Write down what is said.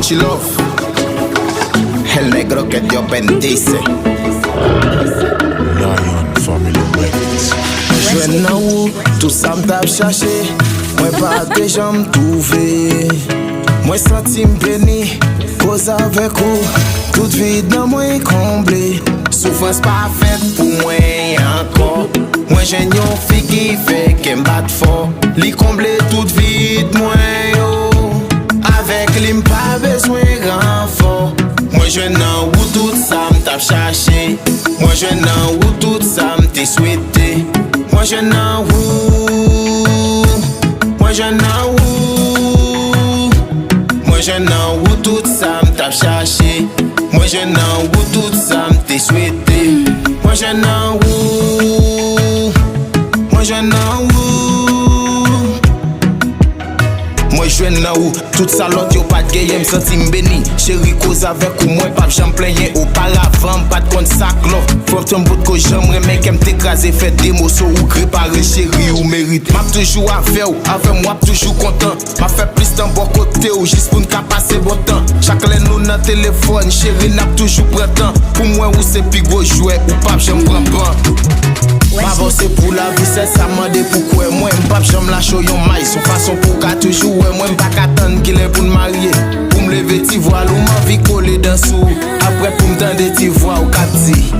Wedjilove, el negro que Dios bendice. Lion Family Records. Jwenn nan ou, tout sa m'tap chache. Mwen pa te jam touve. Mwen senti m'beni, cause avec ou. Tout vide nan mwen comblé. Souffrance pa fait pou mwen encore. Mwen jen yon fi ki fe ke m'bat fort. Li comble tout vide mwen yo. Avec li m'pa besoin renfort. Mwen jwenn nan ou tout sa m'tap chache. Mwen jwenn nan ou tout sa m'te souhaité. Mwen jwenn nan ou. Mwen jwenn nan ou. Mwen jwenn nan ou tout sa m'tap chache. Mwen jwenn nan ou tout sa m'te souhaité. Mwen jwenn nan ou. Mwen jwenn nan ou. Mwen jwenn nan ou, tout sa lot yo pat geye m'senti m'beni. Chéri cause avec ou mwen pap j'en plenye auparavant. Pat kont sak love, fort un bout ko j'aimerais mais qu'em t'écraser fait des mots so ou réparer chéri ou mérite. M'a toujours avec moi toujours content. M'a fait plus d'un bon côté ou juste pour n'ka passer bon temps. Chaque lè nou nan téléphone, chéri n'a toujours printemps. Pour moi ou c'est pi gros jouet ou pap j'en prends pas. Pas c'est pour la vie, c'est ça mande pourquoi moi m'pap j'aime la show yon maïs. Son façon pour ka toujours moi m'pas qu'attendre qu'il est pour m'marier. Pour m'lever ti voile ou m'envie coller dans sous. Après pour m'tendre ti voix ou ka ti.